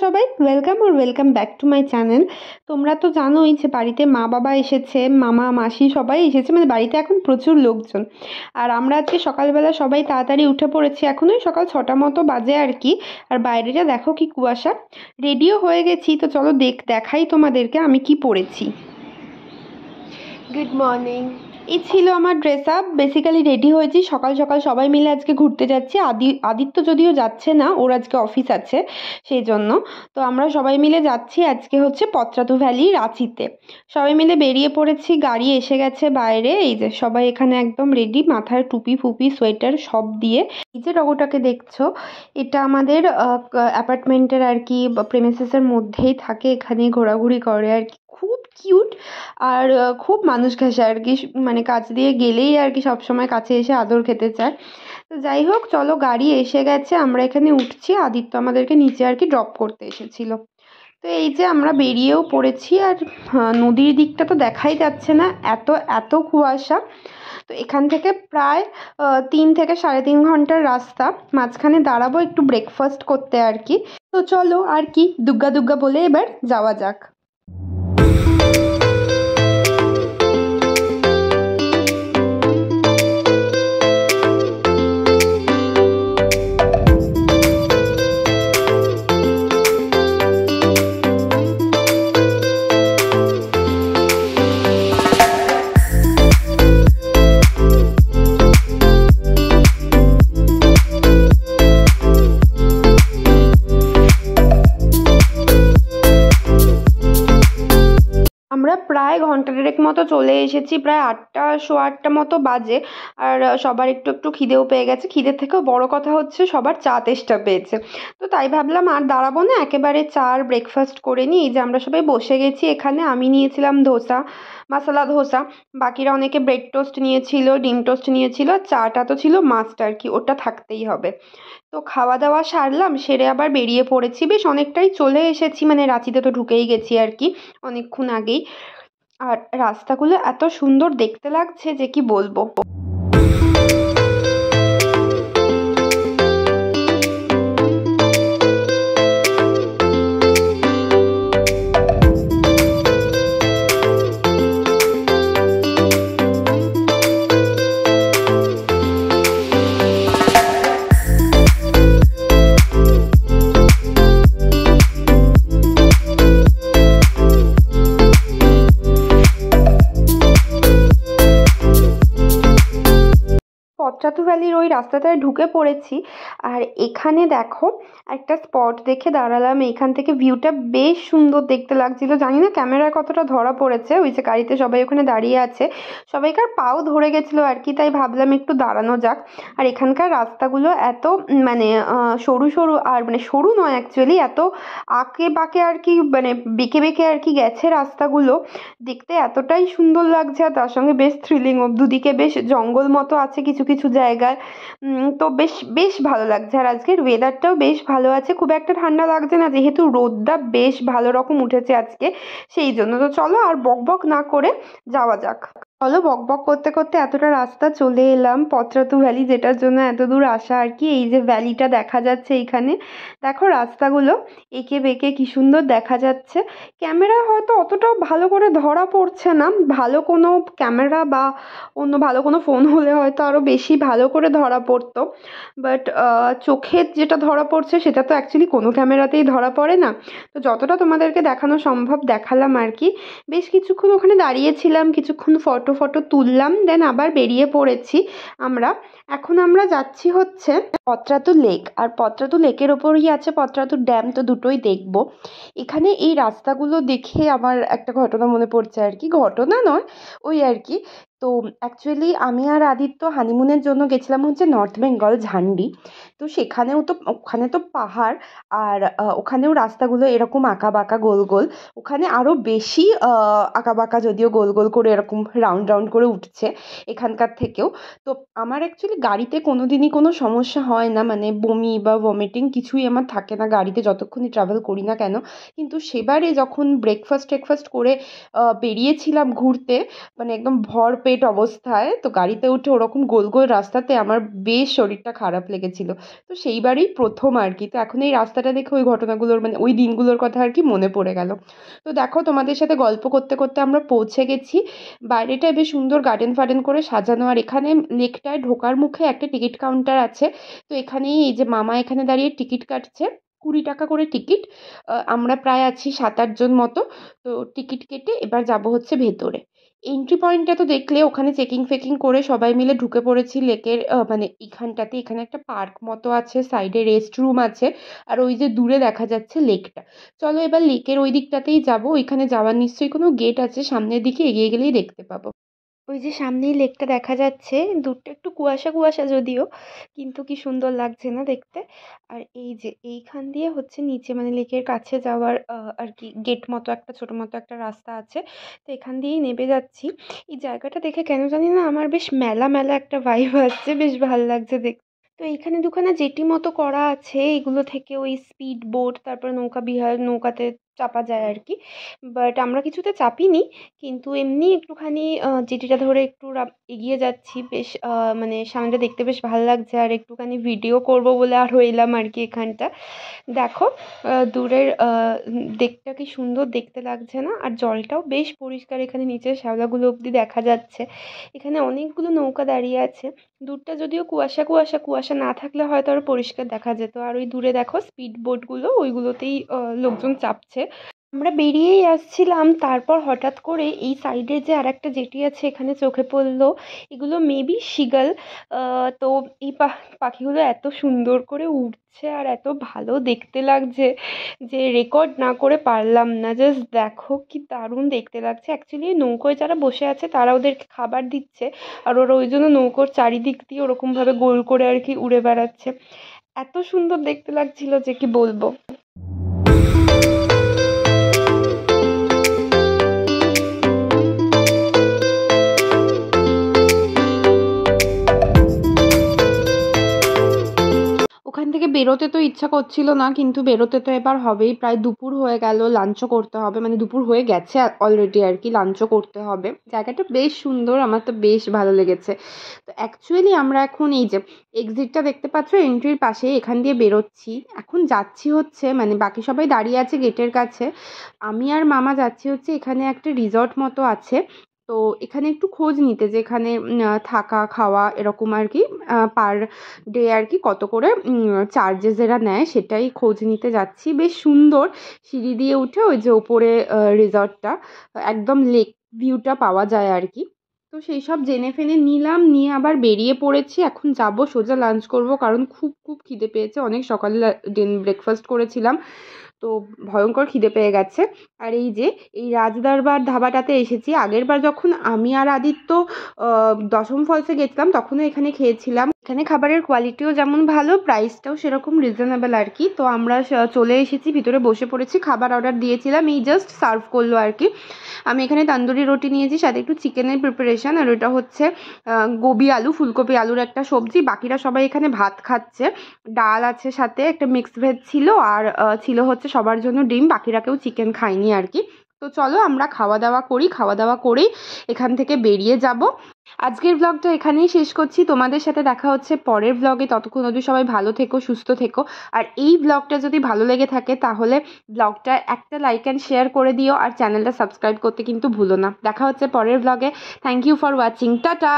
সবাই, welcome back to my channel. তোমরা তো জানোই যে বাড়িতে মা বাবা এসেছে, মামা মাসি সবাই এসেছে, মানে বাড়িতে এখন প্রচুর লোকজন। আর আমরা আজকে সকালবেলা সবাই তাড়াতাড়ি উঠে পড়েছি, এখন ওই সকাল 6টা মতো বাজে আর কি। আর বাইরেটা দেখো কি কুয়াশা। রেডিও হয়ে গেছি, তো চলো দেখাই তোমাদেরকে আমি কি পরেছি। Good morning. এই ছিল আমার ড্রেস আপ। বেসিক্যালি রেডি হয়েছি সকাল সকাল, সবাই মিলে আজকে ঘুরতে যাচ্ছি। আদিত্য যদিও যাচ্ছে না, ওর আজকে অফিস আছে সেই জন্য। তো আমরা সবাই মিলে যাচ্ছি আজকে হচ্ছে পত্রাতু ভ্যালি রাঁচিতে। সবাই মিলে বেরিয়ে পড়েছি, গাড়ি এসে গেছে বাইরে। এই যে সবাই এখানে একদম রেডি, মাথায় টুপি ফুপি সোয়েটার সব দিয়ে। এই যে রগটাকে দেখছো, এটা আমাদের অ্যাপার্টমেন্টের আর কি প্রেমিসেসের মধ্যেই থাকে, এখানে ঘোরাঘুরি করে আর কি। খুব কিউট আর খুব মানুষ ঘেঁষে আর কি, মানে কাছ দিয়ে গেলেই আর কি সবসময় কাছে এসে আদর খেতে চায়। তো যাই হোক, চলো গাড়ি এসে গেছে, আমরা এখানে উঠছি। আদিত্য আমাদেরকে নিচে আর কি ড্রপ করতে এসেছিল। তো এই যে আমরা বেরিয়েও পড়েছি। আর নদীর দিকটা তো দেখাই যাচ্ছে না, এত এত কুয়াশা। তো এখান থেকে প্রায় 3 থেকে 3.5 ঘন্টার রাস্তা। মাঝখানে দাঁড়াবো একটু ব্রেকফাস্ট করতে আর কি। তো চলো আর কি দুগ্গা দুগ্গা বলে এবার যাওয়া যাক। আমরা প্রায় ঘন্টা দেড়েক মতো চলে এসেছি, প্রায় 8টা সোয়া 8টা মতো বাজে। আর সবার একটু একটু খিদেও পেয়ে গেছে। খিদের থেকেও বড় কথা হচ্ছে সবার চা তেষ্টা পেয়েছে। তো তাই ভাবলাম আর দাঁড়াবো না, একেবারে চা আর ব্রেকফাস্ট করে নিই। এই যে আমরা সবাই বসে গেছি এখানে। আমি নিয়েছিলাম ধোসা, মশলা ধোসা। বাকিরা অনেকে ব্রেড টোস্ট নিয়েছিল, ডিম টোস্ট নিয়েছিল। চাটা তো ছিল মাস্ট আর কি, ওটা থাকতেই হবে। তো খাওয়া দাওয়া সারলাম, সেরে আবার বেরিয়ে পড়েছি। বেশ অনেকটাই চলে এসেছি, মানে রাঁচিতে তো ঢুকেই গেছি আর কি অনেকক্ষণ আগেই। আর রাস্তাগুলো এত সুন্দর দেখতে লাগছে যে কি বলবো। পত্রাতু ভ্যালির ওই রাস্তাটায় ঢুকে পড়েছি। আর এখানে দেখো একটা স্পট দেখে দাঁড়ালাম। এখান থেকে ভিউটা বেশ সুন্দর দেখতে লাগছিল। জানি না ক্যামেরায় কতটা ধরা পড়েছে। ওই যে গাড়িতে সবাই ওখানে দাঁড়িয়ে আছে, সবাইকার পাও ধরে গেছিলো আর কি, তাই ভাবলাম একটু দাঁড়ানো যাক। আর এখানকার রাস্তাগুলো এত মানে সরু সরু, আর মানে সরু নয় অ্যাকচুয়ালি, এত আঁকে বাঁকে আর কি, মানে বেঁকে বেঁকে আর কি গেছে রাস্তাগুলো। দেখতে এতটাই সুন্দর লাগছে, আর তার সঙ্গে বেশ থ্রিলিং। দুদিকে বেশ জঙ্গল মতো আছে কিছু কিছু জায়গায়। তো বেশ বেশ ভালো লাগছে। আর আজকের ওয়েদারটাও বেশ ভালো আছে, খুব একটা ঠান্ডা লাগছে না, যেহেতু রোদটা বেশ ভালো রকম উঠেছে আজকে, সেই জন্য। তো চলো আর বক বক না করে যাওয়া যাক। চলো, বক বক করতে করতে এতটা রাস্তা চলে এলাম পত্রাতু ভ্যালি, যেটার জন্য এত দূর আসা আর কি। এই যে ভ্যালিটা দেখা যাচ্ছে এইখানে, দেখো রাস্তাগুলো এঁকে বেঁকে কি সুন্দর দেখা যাচ্ছে। ক্যামেরায় হয়তো অতটাও ভালো করে ধরা পড়ছে না। ভালো কোনো ক্যামেরা বা অন্য ভালো কোনো ফোন হলে হয়তো আরও বেশি ভালো করে ধরা পড়তো। বাট চোখের যেটা ধরা পড়ছে সেটা তো অ্যাকচুয়ালি কোনো ক্যামেরাতেই ধরা পড়ে না। তো যতটা তোমাদেরকে দেখানো সম্ভব দেখালাম আর কি। বেশ কিছুক্ষণ ওখানে দাঁড়িয়েছিলাম, কিছুক্ষণ ফটো তুললাম, দেন আবার বেরিয়ে পড়েছি আমরা। এখন আমরা যাচ্ছি হচ্ছে পত্রাতু লেক। আর পত্রাতু লেকের ওপরই আছে পত্রাতু ড্যাম, তো দুটোই দেখবো। এখানে এই রাস্তাগুলো দেখে আমার একটা ঘটনা মনে পড়ছে আর কি, ঘটনা নয় ওই আর কি। তো অ্যাকচুয়ালি আমি আর আদিত্য হানিমুনের জন্য গেছিলাম হচ্ছে নর্থ বেঙ্গল ঝান্ডি। তো সেখানেও তো, ওখানে তো পাহাড়, আর ওখানেও রাস্তাগুলো এরকম আঁকা বাঁকা গোল গোল। ওখানে আরও বেশি আঁকা বাঁকা, যদিও গোল গোল করে এরকম রাউন্ড রাউন্ড করে উঠছে এখানকার থেকেও। তো আমার অ্যাকচুয়ালি গাড়িতে কোনো দিনই কোনো সমস্যা হয় না, মানে বমি বা ভমিটিং কিছুই আমার থাকে না গাড়িতে যতক্ষণই ট্রাভেল করি না কেন। কিন্তু সেবারে যখন ব্রেকফাস্ট টেকফাস্ট করে বেরিয়েছিলাম ঘুরতে, মানে একদম ভর পেট পেট অবস্থায়, তো গাড়িতে উঠে ওরকম গোল গোল রাস্তাতে আমার বেশ শরীরটা খারাপ লেগেছিল। তো সেইবারই প্রথম আর কি। তো এখন এই রাস্তাটা দেখে ওই ঘটনাগুলোর মানে ওই দিনগুলোর কথা আর কি মনে পড়ে গেল। তো দেখো তোমাদের সাথে গল্প করতে করতে আমরা পৌঁছে গেছি। বাইরেটায় বেশ সুন্দর গার্ডেন ফার্ডেন করে সাজানো, আর এখানে লেকটায় ঢোকার মুখে একটা টিকিট কাউন্টার আছে। তো এখানেই এই যে মামা এখানে দাঁড়িয়ে টিকিট কাটছে, 20 টাকা করে টিকিট। আমরা প্রায় আছি 7-8 জন মতো। তো টিকিট কেটে এবার যাব হচ্ছে ভেতরে। এন্ট্রি পয়েন্টটা তো দেখলে, ওখানে চেকিং ফেকিং করে সবাই মিলে ঢুকে পড়েছি লেকের মানে এখানটাতে। এখানে একটা পার্ক মতো আছে, সাইডে রেস্ট রুম আছে, আর ওই যে দূরে দেখা যাচ্ছে লেকটা। চলো এবার লেকের ওই দিকটাতেই যাব। ওইখানে যাওয়ার নিশ্চয়ই কোনো গেট আছে, সামনের দিকে এগিয়ে গেলেই দেখতে পাবো। ওই যে সামনেই লেকটা দেখা যাচ্ছে, দূরটা একটু কুয়াশা কুয়াশা যদিও, কিন্তু কি সুন্দর লাগছে না দেখতে। আর এই যে এইখান দিয়ে হচ্ছে নিচে মানে লেকের কাছে যাওয়ার আর কি গেট মতো একটা ছোট মতো একটা রাস্তা আছে। তো এখান দিয়েই নেমে যাচ্ছি। এই জায়গাটা দেখে কেন জানি না আমার বেশ মেলা মেলা একটা ভাইব আসছে, বেশ ভালো লাগছে দেখতে। তো এইখানে দুখানা জেটি মতো করা আছে, এগুলো থেকে ওই স্পিড বোট, তারপর নৌকা বিহার, নৌকাতে চাপা যায় আর কি। বাট আমরা কিছুতে চাপিনি, কিন্তু এমনি একটুখানি জেটিটা ধরে একটু এগিয়ে যাচ্ছি। বেশ মানে সামনেটা দেখতে বেশ ভালো লাগছে, আর একটুখানি ভিডিও করব বলে আরও এলাম আর কি এখানটা। দেখো দূরের দেখটা কি সুন্দর দেখতে লাগছে না? আর জলটাও বেশ পরিষ্কার, এখানে নিচের শ্যাওলাগুলো অবধি দেখা যাচ্ছে। এখানে অনেকগুলো নৌকা দাঁড়িয়ে আছে। দূরটা যদিও কুয়াশা কুয়াশা, কুয়াশা না থাকলে হয়তো আরও পরিষ্কার দেখা যেত। আর ওই দূরে দেখো স্পিড বোটগুলো, ওইগুলোতেই লোকজন চাপছে। আমরা বেরিয়েই আসছিলাম, তারপর হঠাৎ করে এই সাইডে যে আর একটা জেটি আছে এখানে চোখে পড়লো। এগুলো মেবি সিগাল। তো এই পাখিগুলো এত সুন্দর করে উড়ছে আর এত ভালো দেখতে লাগছে যে রেকর্ড না করে পারলাম না। জাস্ট দেখো কি দারুণ দেখতে লাগছে। অ্যাকচুয়ালি নৌকোয় যারা বসে আছে তারা ওদেরকে খাবার দিচ্ছে, আর ওরা ওই জন্য নৌকোর চারিদিক দিয়ে ওরকমভাবে গোল করে আর কি উড়ে বেড়াচ্ছে। এত সুন্দর দেখতে লাগছিল যে কি বলবো। ওখান থেকে বেরোতে তো ইচ্ছা করছিল না, কিন্তু বেরোতে তো এবার হবেই। প্রায় দুপুর হয়ে গেল, লাঞ্চও করতে হবে, মানে দুপুর হয়ে গেছে অলরেডি আর কি, লাঞ্চও করতে হবে। জায়গাটা বেশ সুন্দর, আমার তো বেশ ভালো লেগেছে। তো অ্যাকচুয়ালি আমরা এখন এই যে এক্সিটটা দেখতে পাচ্ছ এন্ট্রির পাশে, এখান দিয়ে বেরোচ্ছি। এখন যাচ্ছি হচ্ছে মানে বাকি সবাই দাঁড়িয়ে আছে গেটের কাছে, আমি আর মামা যাচ্ছি হচ্ছে এখানে একটা রিসর্ট মতো আছে। তো এখানে একটু খোঁজ নিতে যে এখানে থাকা খাওয়া এরকম আর কি পার ডে আর কি কত করে চার্জেস এরা নেয়, সেটাই খোঁজ নিতে যাচ্ছি। বেশ সুন্দর, সিঁড়ি দিয়ে উঠে ওই যে ওপরে রিসর্টটা, একদম লেক ভিউটা পাওয়া যায় আর কি। তো সেই সব জেনে ফেনে নিলাম, নিয়ে আবার বেরিয়ে পড়েছি। এখন যাব সোজা লাঞ্চ করব, কারণ খুব খুব খিদে পেয়েছে। অনেক সকালে ব্রেকফাস্ট করেছিলাম, তো ভয়ঙ্কর খিদে পেয়ে গেছে। আর এই যে এই রাজদরবার ধাবাটাতে এসেছি। আগেরবার যখন আমি আর আদিত্য দশম ফলসে গেছিলাম তখনও এখানে খেয়েছিলাম। এখানে খাবারের কোয়ালিটিও যেমন ভালো, প্রাইসটাও সেরকম রিজনেবল আর কি। তো আমরা চলে এসেছি, ভিতরে বসে পড়েছি। খাবার অর্ডার দিয়েছিলাম, এই জাস্ট সার্ভ করলো আর কি। আমি এখানে তন্দুরি রুটি নিয়েছি, সাথে একটু চিকেনের প্রিপারেশন, আর ওটা হচ্ছে গোবি আলু ফুলকপি আলুর একটা সবজি। বাকিরা সবাই এখানে ভাত খাচ্ছে, ডাল আছে, সাথে একটা মিক্সড ভেজ ছিল, আর ছিল হচ্ছে সবার জন্য ডিম। বাকিরা কেউ চিকেন খায়নি আর কি। তো চলো আমরা খাওয়া দাওয়া করি, খাওয়া দাওয়া করেই এখান থেকে বেরিয়ে যাব। আজকের ব্লগটা এখানেই শেষ করছি, তোমাদের সাথে দেখা হচ্ছে পরের ব্লগে। ততক্ষণ অবধি সবাই ভালো থেকো, সুস্থ থেকো। আর এই ব্লগটা যদি ভালো লেগে থাকে তাহলে ব্লগটা একটা লাইক অ্যান্ড শেয়ার করে দিও, আর চ্যানেলটা সাবস্ক্রাইব করতে কিন্তু ভুলো না। দেখা হচ্ছে পরের ব্লগে। Thank you for watching, tata.